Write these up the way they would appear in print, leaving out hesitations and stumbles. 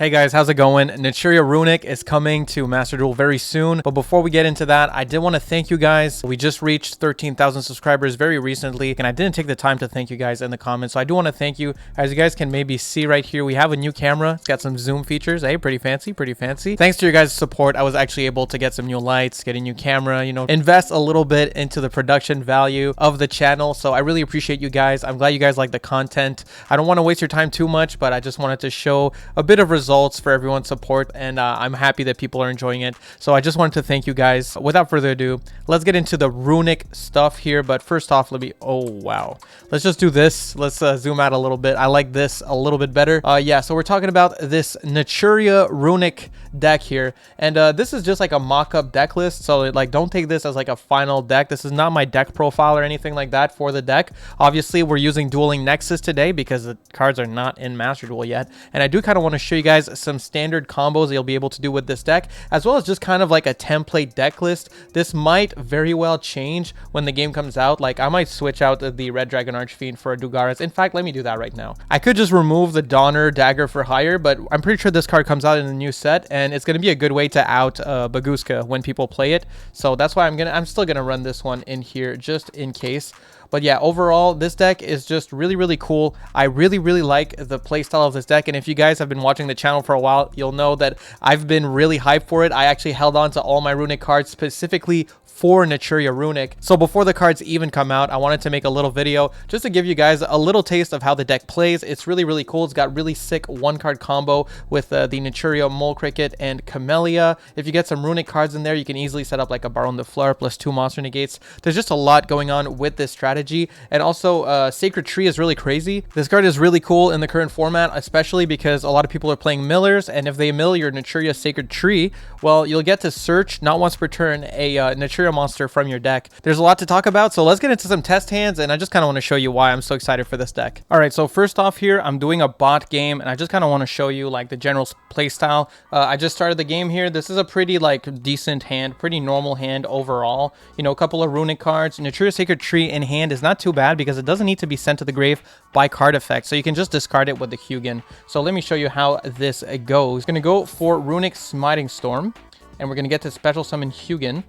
Hey guys, how's it going? Naturia Runick is coming to Master Duel very soon. But before we get into that, I did want to thank you guys. We just reached 13,000 subscribers very recently, and I didn't take the time to thank you guys in the comments. So I do want to thank you. As you guys can maybe see right here, we have a new camera. It's got some zoom features. Hey, pretty fancy, pretty fancy. Thanks to your guys' support, I was actually able to get some new lights, get a new camera, you know, invest a little bit into the production value of the channel. So I really appreciate you guys. I'm glad you guys like the content. I don't want to waste your time too much, but I just wanted to show a bit of results for everyone's support, and I'm happy that people are enjoying it. So I just wanted to thank you guys. Without further ado, let's get into the Runick stuff here. But first off, oh wow, let's just do this. Let's zoom out a little bit. I like this a little bit better. Yeah, so we're talking about this Naturia Runick deck here, and this is just like a mock-up deck list, so like don't take this as like a final deck. This is not my deck profile or anything like that for the deck. Obviously we're using Dueling Nexus today because the cards are not in Master Duel yet, and I do kind of want to show you guys some standard combos you'll be able to do with this deck, as well as just kind of like a template deck list. This might very well change when the game comes out. Like I might switch out the Red Dragon Archfiend for a Dugaras. In fact, let me do that right now. I could just remove the Donner Dagger for Hire, but I'm pretty sure this card comes out in the new set, and it's going to be a good way to out Baguska when people play it. So that's why I'm still gonna run this one in here just in case. But yeah, overall, this deck is just really, really cool. I really, really like the playstyle of this deck. And if you guys have been watching the channel for a while, you'll know that I've been really hyped for it. I actually held on to all my Runick cards specifically for Naturia Runick. So before the cards even come out, I wanted to make a little video just to give you guys a little taste of how the deck plays. It's really, really cool. It's got really sick one-card combo with the Naturia Mole Cricket and Camellia. If you get some Runick cards in there, you can easily set up like a Baron de Fleur plus 2 monster negates. There's just a lot going on with this strategy. And also, Sacred Tree is really crazy. This card is really cool in the current format, especially because a lot of people are playing millers, and if they mill your Naturia Sacred Tree, well, you'll get to search, not once per turn, a Naturia monster from your deck. There's a lot to talk about, so let's get into some test hands, and I just kind of want to show you why I'm so excited for this deck. All right, so first off here, I'm doing a bot game, and I just kind of want to show you like the general play style. I just started the game here. This is a pretty like decent hand, pretty normal hand overall. You know, a couple of Runick cards. Naturia Sacred Tree in hand is not too bad because it doesn't need to be sent to the grave by card effect, so you can just discard it with the Hugin. So let me show you how this goes. Gonna go for Runick Smiting Storm, and we're gonna get to special summon Hugin.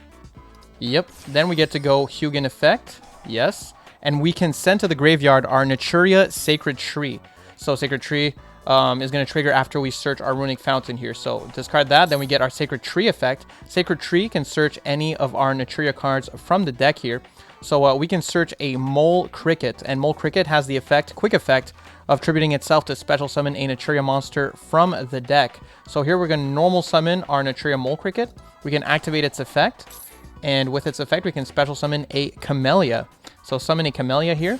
Yep, then we get to go Hugin effect, yes, and we can send to the graveyard our Naturia Sacred Tree. So Sacred Tree is going to trigger after we search our Runick Fountain here. So discard that, then we get our Sacred Tree effect. Sacred Tree can search any of our Naturia cards from the deck here. So we can search a Mole Cricket, and Mole Cricket has the effect, quick effect, of tributing itself to special summon a Naturia monster from the deck. So here we're going to normal summon our Naturia Mole Cricket. We can activate its effect, and with its effect, we can special summon a Camellia. So summon a Camellia here.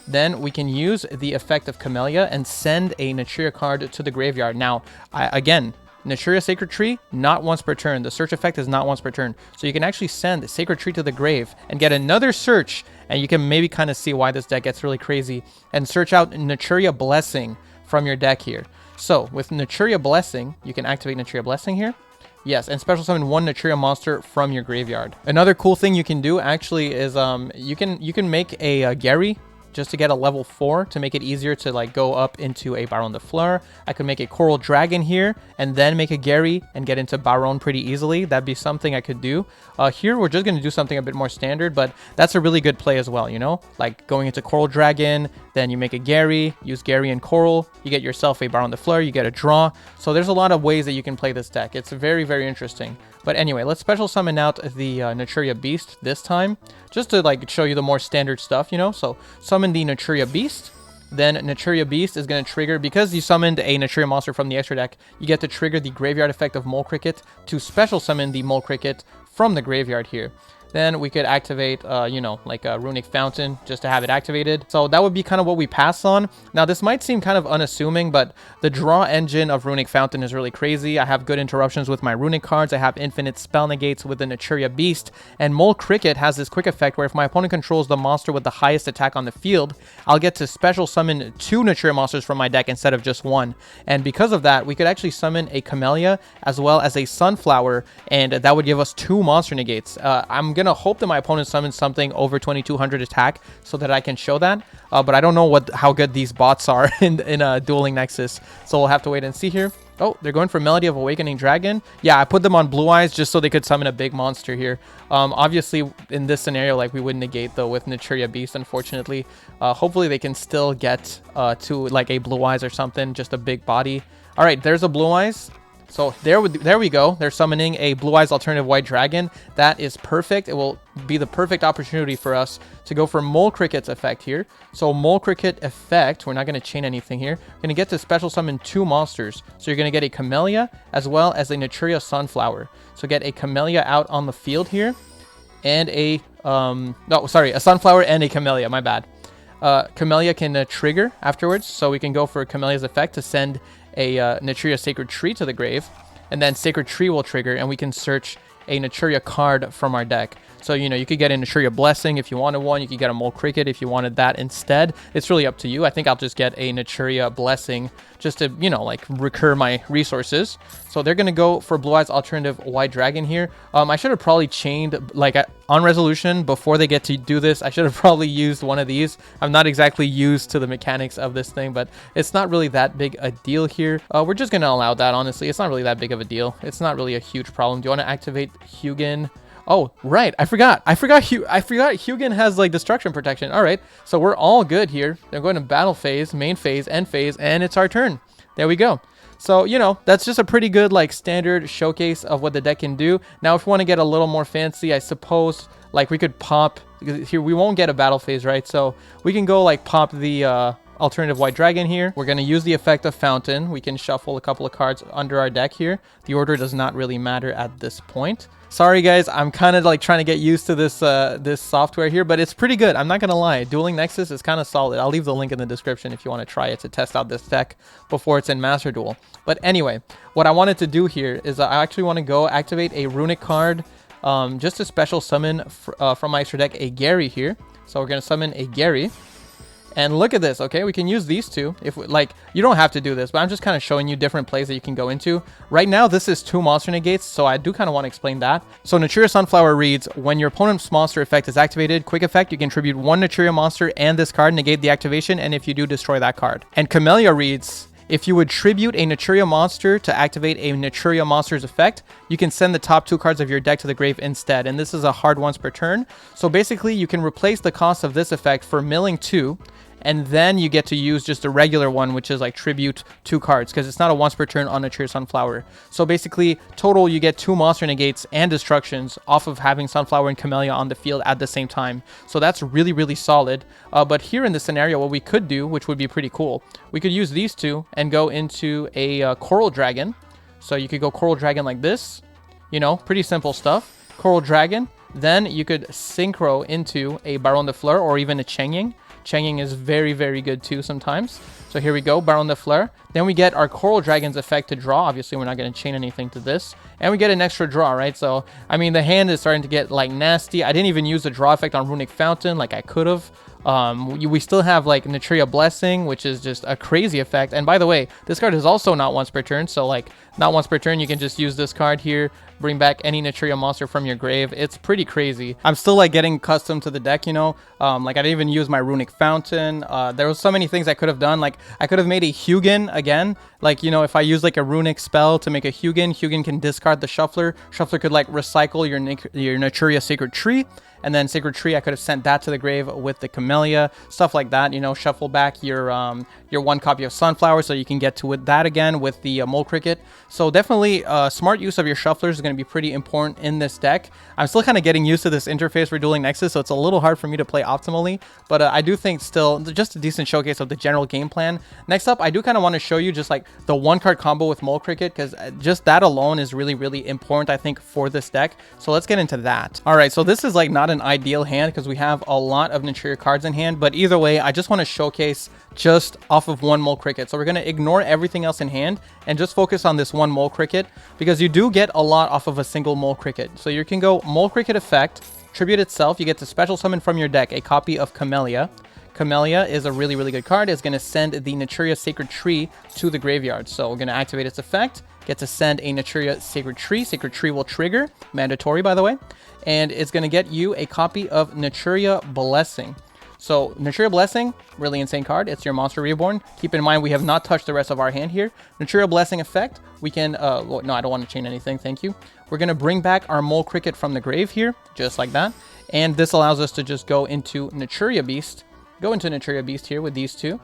Then we can use the effect of Camellia and send a Naturia card to the graveyard. Now, again, Naturia Sacred Tree, not once per turn. The search effect is not once per turn. So you can actually send Sacred Tree to the grave and get another search, and you can maybe kind of see why this deck gets really crazy, and search out Naturia Blessing from your deck here. So with Naturia Blessing, you can activate Naturia Blessing here. Yes, and special summon 1 Naturia monster from your graveyard. Another cool thing you can do actually is you can make a Gary just to get a level 4 to make it easier to like go up into a Baron de Fleur. I could make a Coral Dragon here and then make a Gary and get into Baron pretty easily. That'd be something I could do. Here we're just going to do something a bit more standard, but that's a really good play as well, you know? Like going into Coral Dragon, then you make a Gary, use Gary and Coral, you get yourself a Baron de Fleur, you get a draw. So there's a lot of ways that you can play this deck. It's very, very interesting. But anyway, let's special summon out the Naturia Beast this time, just to like show you the more standard stuff, you know? So summon the Naturia Beast, then Naturia Beast is going to trigger, because you summoned a Naturia monster from the extra deck, you get to trigger the graveyard effect of Mole Cricket to special summon the Mole Cricket from the graveyard here. Then we could activate, you know, like a Runick Fountain just to have it activated. So that would be kind of what we pass on. Now, this might seem kind of unassuming, but the draw engine of Runick Fountain is really crazy. I have good interruptions with my Runick cards. I have infinite spell negates with the Naturia Beast. And Mole Cricket has this quick effect where if my opponent controls the monster with the highest attack on the field, I'll get to special summon 2 Naturia monsters from my deck instead of just 1. And because of that, we could actually summon a Camellia as well as a Sunflower, and that would give us 2 monster negates. I'm going going to hope that my opponent summons something over 2200 attack so that I can show that. But I don't know how good these bots are in Dueling Nexus. So we'll have to wait and see here. Oh, they're going for Melody of Awakening Dragon. Yeah, I put them on Blue Eyes just so they could summon a big monster here. Obviously, in this scenario, like, we would negate, though, with Naturia Beast, unfortunately. Hopefully, they can still get to, like, a Blue Eyes or something, just a big body. All right, there's a Blue Eyes. So there we go. They're summoning a Blue Eyes alternative White Dragon. That is perfect. It will be the perfect opportunity for us to go for Mole Cricket's effect here. So Mole Cricket effect, we're not going to chain anything here. We're going to get to special summon 2 monsters. So you're going to get a Camellia as well as a Naturia Sunflower. So get a Camellia out on the field here. And a, a Sunflower and a Camellia, my bad. Camellia can trigger afterwards. So we can go for Camellia's effect to send a Naturia Sacred Tree to the grave, and then Sacred Tree will trigger, and we can search a Naturia card from our deck. So, you know, you could get a Naturia Blessing if you wanted one. You could get a Mole Cricket if you wanted that instead. It's really up to you. I think I'll just get a Naturia Blessing just to, you know, like, recur my resources. So they're going to go for Blue Eyes alternative White Dragon here. I should have probably chained, like, on resolution before they get to do this. I should have probably used one of these. I'm not exactly used to the mechanics of this thing, but it's not really that big a deal here. We're just going to allow that, honestly. It's not really that big of a deal. It's not really a huge problem. Do you want to activate Hugin? Oh, right. I forgot Hugin has, like, destruction protection. All right. So we're all good here. They're going to battle phase, main phase, end phase, and it's our turn. There we go. So, you know, that's just a pretty good, like, standard showcase of what the deck can do. Now, if we want to get a little more fancy, I suppose, like, we could pop, because here we won't get a battle phase, right? So we can go, like, pop the alternative White Dragon here. We're going to use the effect of Fountain. We can shuffle a couple of cards under our deck here. The order does not really matter at this point. Sorry, guys. I'm kind of, like, trying to get used to this this software here, but it's pretty good. I'm not going to lie. Dueling Nexus is kind of solid. I'll leave the link in the description if you want to try it to test out this deck before it's in Master Duel. But anyway, what I wanted to do here is I actually want to go activate a Runick card, just a special summon from my extra deck, a Gary here. So we're going to summon a Gary. And look at this, okay? We can use these two. If like, you don't have to do this, but I'm just kind of showing you different plays that you can go into. Right now, this is 2 monster negates, so I do kind of want to explain that. So Naturia Sunflower reads, when your opponent's monster effect is activated, quick effect, you can tribute 1 Naturia monster and this card, negate the activation, and if you do, destroy that card. And Camellia reads, if you would tribute a Naturia monster to activate a Naturia monster's effect, you can send the top 2 cards of your deck to the grave instead. And this is a hard once per turn. So basically, you can replace the cost of this effect for milling 2, and then you get to use just a regular one, which is like tribute 2 cards, because it's not a once per turn on Naturia Sunflower. So basically, total, you get 2 monster negates and destructions off of having Sunflower and Camellia on the field at the same time. So that's really, really solid. But here in this scenario, what we could do, which would be pretty cool, we could use these 2 and go into a Coral Dragon. So you could go Coral Dragon like this. You know, pretty simple stuff. Coral Dragon. Then you could synchro into a Baron de Fleur or even a Chengying. Chengying is very, very good too sometimes. So here we go, Baron de Fleur. Then we get our Coral Dragon's effect to draw. Obviously, we're not going to chain anything to this. And we get an extra draw, right? So, I mean, the hand is starting to get, like, nasty. I didn't even use the draw effect on Runick Fountain like I could have. We still have, like, Naturia Blessing, which is just a crazy effect. And by the way, this card is also not once per turn. So, like, not once per turn, you can just use this card here, bring back any Naturia monster from your grave. It's pretty crazy. I'm still, like, getting accustomed to the deck, you know. Like, I didn't even use my Runick Fountain. There was so many things I could have done. Like, I could have made a Hugin again. Like, you know, if I use, like, a Runick spell to make a Hugin, Hugin can discard the Shuffler. Shuffler could, like, recycle your Naturia Sacred Tree. And then Sacred Tree, I could have sent that to the grave with the Camellia, stuff like that. You know, shuffle back your 1 copy of Sunflower so you can get to that again with the Mole Cricket. So definitely smart use of your shufflers is going to be pretty important in this deck. I'm still kind of getting used to this interface for Dueling Nexus, so it's a little hard for me to play optimally. But I do think still just a decent showcase of the general game plan. Next up, I do kind of want to show you just like the 1-card combo with Mole Cricket, because just that alone is really, really important, I think, for this deck. So let's get into that. All right, so this is like not an ideal hand because we have a lot of Naturia cards in hand, but either way, I just want to showcase just off of 1 Mole Cricket. So we're going to ignore everything else in hand and just focus on this 1 Mole Cricket, because you do get a lot off of a single Mole Cricket. So you can go Mole Cricket effect, tribute itself, you get to special summon from your deck a copy of Camellia. Camellia is a really, really good card. It's going to send the Naturia Sacred Tree to the graveyard. So we're going to activate its effect, get to send a Naturia Sacred Tree. Sacred Tree will trigger, mandatory by the way. and it's going to get you a copy of Naturia Blessing. So Naturia Blessing, really insane card. It's your monster reborn. Keep in mind we have not touched the rest of our hand here. Naturia Blessing effect, we can, well, no, I don't want to chain anything, thank you. We're going to bring back our Mole Cricket from the grave here, just like that. And this allows us to just go into Naturia Beast. Go into Naturia Beast here with these two.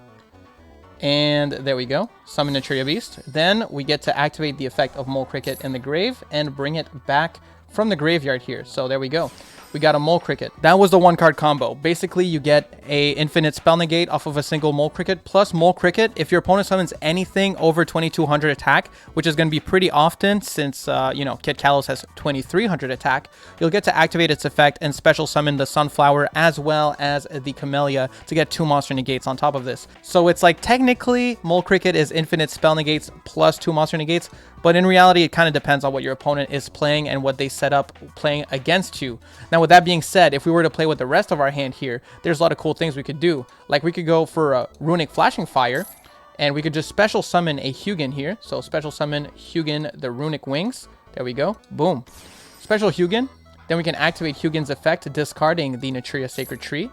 And there we go. Summon Naturia Beast. Then we get to activate the effect of Mole Cricket in the grave and bring it back from the graveyard here. So there we go. We got a Mole Cricket. That was the one card combo. Basically, you get a infinite spell negate off of a single Mole Cricket plus Mole Cricket. If your opponent summons anything over 2200 attack, which is going to be pretty often since, you know, Kid Kalos has 2300 attack, you'll get to activate its effect and special summon the Sunflower as well as the Camellia to get 2 monster negates on top of this. So it's like technically Mole Cricket is infinite spell negates plus 2 monster negates, but in reality, it kind of depends on what your opponent is playing and what they set up playing against you. Now, with that being said, if we were to play with the rest of our hand here, there's a lot of cool things we could do. Like we could go for a Runick Flashing Fire, and we could just special summon a Hugin here. So special summon Hugin the Runick Wings. There we go. Boom. Special Hugin. Then we can activate Hugin's effect, discarding the Naturia Sacred Tree.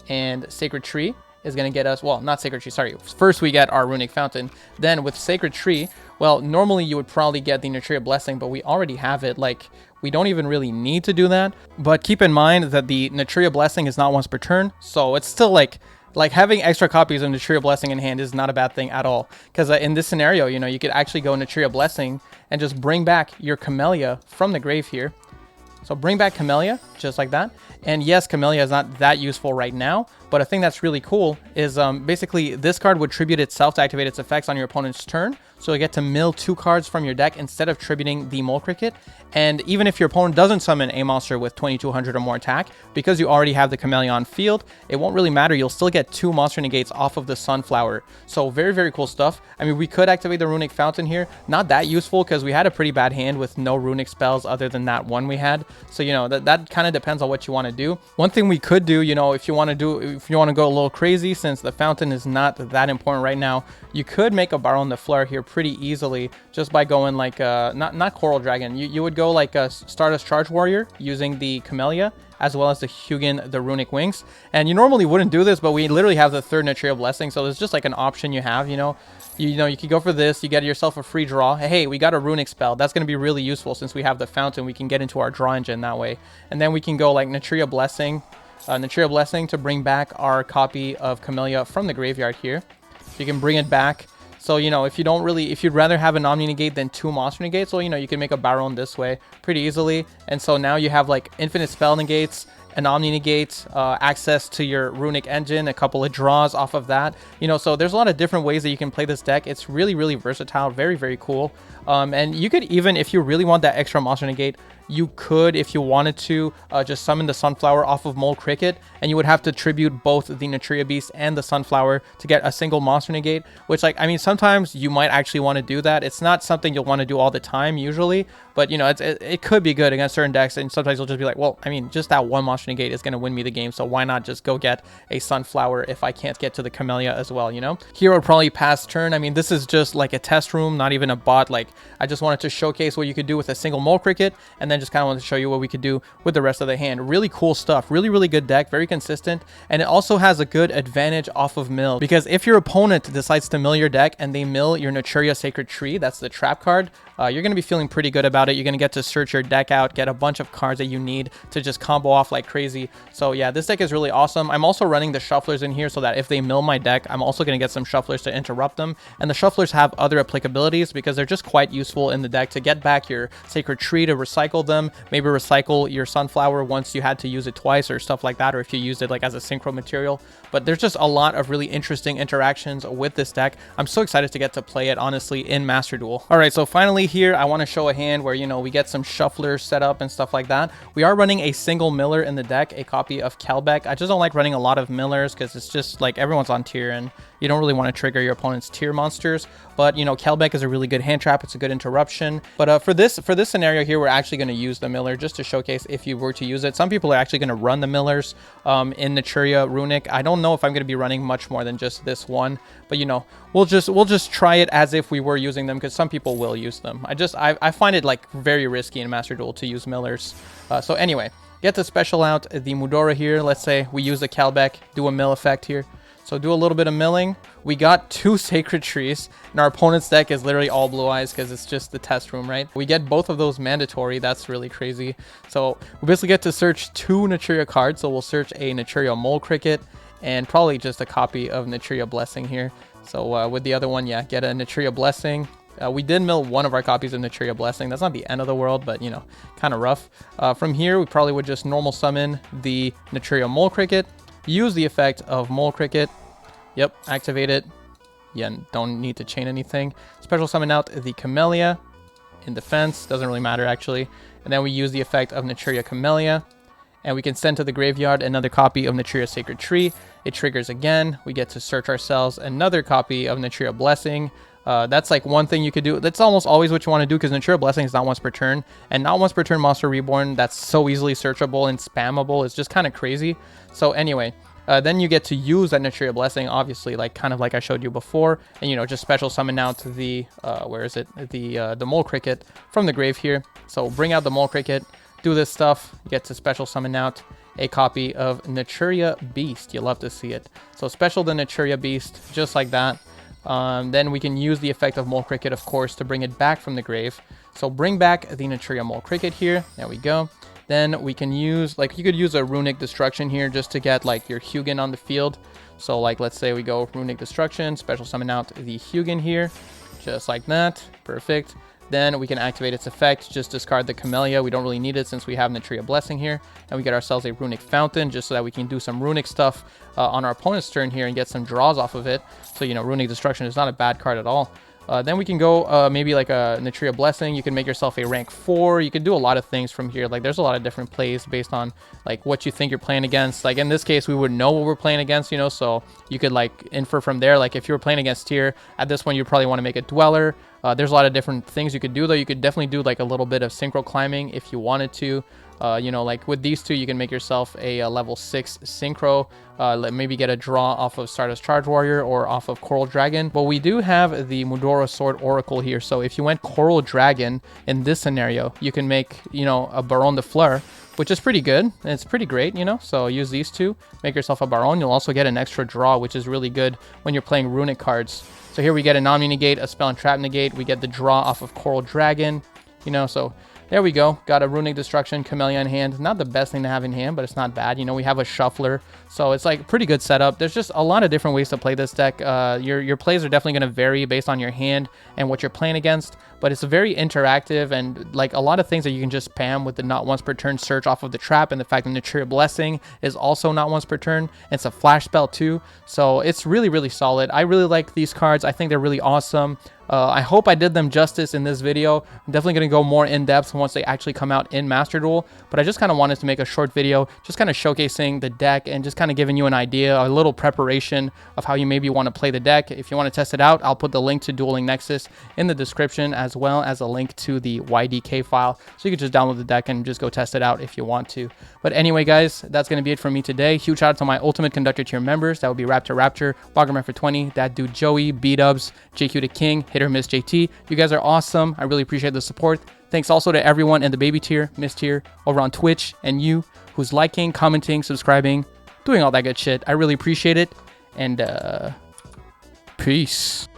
And Sacred Tree is going to get us, well, not Sacred Tree, sorry. First, we get our Runick Fountain. Then with Sacred Tree, well, normally you would probably get the Naturia Blessing, but we already have it. Like, we don't even really need to do that. But keep in mind that the Naturia Blessing is not once per turn, so it's still like having extra copies of Naturia Blessing in hand is not a bad thing at all. Because in this scenario, you know, you could actually go Naturia Blessing and just bring back your Camellia from the grave here. So bring back Camellia, just like that. And yes, Camellia is not that useful right now, but a thing that's really cool is basically this card would tribute itself to activate its effects on your opponent's turn. So you get to mill 2 cards from your deck instead of tributing the Mole Cricket. And even if your opponent doesn't summon a monster with 2200 or more attack, because you already have the Camellia on field, it won't really matter. You'll still get 2 monster negates off of the Sunflower. So very, very cool stuff. I mean, we could activate the Runick Fountain here. Not that useful because we had a pretty bad hand with no runic spells other than that one we had. So, you know, that kind of depends on what you want to do. One thing we could do, you know, if you want to go a little crazy, since the fountain is not that important right now, you could make a Baron de Fleur here pretty easily just by going like not Coral Dragon. You would go like a Stardust Charge Warrior using the Camellia as well as the Hugin the Runick Wings. And you normally wouldn't do this, but we literally have the 3rd Naturia Blessing, so it's just like an option you have, you know. You could go for this, you get yourself a free draw. Hey, we got a runic spell. That's going to be really useful since we have the fountain. We can get into our draw engine that way. And then we can go like Naturia Blessing to bring back our copy of Camellia from the graveyard here. So you can bring it back. So, you know, if you'd rather have an Omni Negate than 2 monster negates, well, you know, you can make a Baron this way pretty easily. And so now you have like infinite spell negates, an Omni Negate, access to your Runic Engine, a couple of draws off of that. You know, so there's a lot of different ways that you can play this deck. It's really, really versatile, very, very cool. And you could even, if you really want that extra monster negate, you could, if you wanted to, just summon the Sunflower off of Mole Cricket, and you would have to tribute both the Naturia Beast and the Sunflower to get a single monster negate, which, like, I mean, sometimes you might actually want to do that. It's not something you'll want to do all the time, usually, but, you know, it could be good against certain decks, and sometimes you'll just be like, well, I mean, just that one monster negate is going to win me the game, so why not just go get a Sunflower if I can't get to the Camellia as well, you know? Here would probably pass turn. I mean, this is just like a test room, not even a bot. Like, I just wanted to showcase what you could do with a single Mole Cricket, and then just kind of wanted to show you what we could do with the rest of the hand. Really cool stuff. Really, really good deck. Very consistent. And it also has a good advantage off of mill, because if your opponent decides to mill your deck and they mill your Naturia Sacred Tree, that's the trap card, you're going to be feeling pretty good about it. You're going to get to search your deck out, get a bunch of cards that you need to just combo off like crazy. So yeah, this deck is really awesome. I'm also running the Shufflers in here so that if they mill my deck, I'm also going to get some Shufflers to interrupt them. And the Shufflers have other applicabilities because they're just quite useful in the deck to get back your Sacred Tree, to recycle them, maybe recycle your Sunflower once you had to use it twice or stuff like that, or if you used it like as a synchro material. But there's just a lot of really interesting interactions with this deck. I'm so excited to get to play it, honestly, in Master Duel. All right, so finally here, I want to show a hand where, you know, we get some Shufflers set up and stuff like that. We are running a single Miller in the deck, a copy of Kelbeck. I just don't like running a lot of Millers because it's just like everyone's on tier and you don't really want to trigger your opponent's tier monsters. But, you know, Kelbeck is a really good hand trap. It's a good interruption. But for this scenario here, we're actually going to use the Miller just to showcase if you were to use it. Some people are actually going to run the Millers in Naturia Runick. I don't know if I'm going to be running much more than just this one, but, you know, we'll just try it as if we were using them, because some people will use them. I find it like very risky in Master Duel to use Millers. So anyway, Get to special out the Mudora here. Let's say we use the Calbec, do a mill effect here. So do a little bit of milling. We got 2 Sacred Trees, and our opponent's deck is literally all Blue Eyes because it's just the test room, right? We get both of those mandatory. That's really crazy. So we basically get to search 2 Naturia cards. So we'll search a Naturia Mole Cricket and probably just a copy of Naturia Blessing here. So with the other one, yeah, get a Naturia Blessing. We did mill one of our copies of Naturia Blessing. That's not the end of the world, but, you know, kind of rough. From here, we probably would just normal summon the Naturia Mole Cricket. Use the effect of Mole Cricket. Yep, activate it. Yeah, don't need to chain anything. Special summon out the Camellia in defense. Doesn't really matter, actually. And then we use the effect of Naturia Camellia. And we can send to the graveyard another copy of Naturia Sacred Tree. It triggers again. We get to search ourselves another copy of Naturia Blessing. That's like one thing you could do. That's almost always what you want to do because Naturia Blessing is not once per turn. And not once per turn Monster Reborn that's so easily searchable and spammable. It's just kind of crazy. So anyway, then you get to use that Naturia Blessing, obviously, like kind of like I showed you before. And, you know, just special summon out the, where is it? The Mole Cricket from the grave here. So bring out the Mole Cricket, do this stuff, you get to special summon out a copy of Naturia Beast. You love to see it. So special the Naturia Beast, just like that. Then we can use the effect of Mole Cricket, of course, to bring it back from the grave. So bring back the Naturia Mole Cricket here. There we go. Then we can use, like, you could use a Runick Destruction here just to get, like, your Hugin on the field. So, like, let's say we go Runick Destruction, special summon out the Hugin here, just like that. Perfect. Then we can activate its effect, just discard the Camellia. We don't really need it since we have Naturia Blessing here. And we get ourselves a Runick Fountain just so that we can do some Runick stuff on our opponent's turn here and get some draws off of it. So, you know, Runick Destruction is not a bad card at all. Then we can go maybe like a Naturia Blessing. You can make yourself a rank 4. You can do a lot of things from here. Like, there's a lot of different plays based on like what you think you're playing against. Like in this case, we would know what we're playing against, you know, so you could like infer from there. Like if you were playing against Tyr, at this one, you probably want to make a Dweller. There's a lot of different things you could do, though. You could definitely do like a little bit of synchro climbing if you wanted to. You know, like with these two, you can make yourself a level 6 synchro. Maybe get a draw off of Stardust Charge Warrior or off of Coral Dragon. But we do have the Mudora Sword Oracle here. So if you went Coral Dragon in this scenario, you can make, you know, a Baron de Fleur, which is pretty good. And it's pretty great, you know. So use these two, make yourself a Baron. You'll also get an extra draw, which is really good when you're playing Runic cards. So here we get an Omni Negate, a Spell and Trap Negate. We get the draw off of Coral Dragon, you know, so there we go. Got a Runic Destruction, Camellia in hand. Not the best thing to have in hand, but it's not bad. You know, we have a Shuffler, so it's like pretty good setup. There's just a lot of different ways to play this deck. Your plays are definitely going to vary based on your hand and what you're playing against, but it's very interactive and like a lot of things that you can just spam with the not once per turn search off of the trap, and the fact that Naturia Blessing is also not once per turn. It's a flash spell too, so it's really, really solid. I really like these cards. I think they're really awesome. I hope I did them justice in this video. I'm definitely going to go more in depth once they actually come out in Master Duel, but I just kind of wanted to make a short video just kind of showcasing the deck and just kind of giving you an idea, a little preparation of how you maybe want to play the deck. If you want to test it out, I'll put the link to Dueling Nexus in the description, as well as a link to the YDK file, so you can just download the deck and just go test it out if you want to. But anyway, guys, that's going to be it for me today. Huge shout out to my Ultimate Conductor tier members. That would be Raptor, Boggerman for 20, that dude Joey, B-Dubs, JQ the King, Hit or Miss JT. You guys are awesome. I really appreciate the support. Thanks also to everyone in the baby tier, Miss tier, over on Twitch, and you who's liking, commenting, subscribing, doing all that good shit. I really appreciate it. And peace.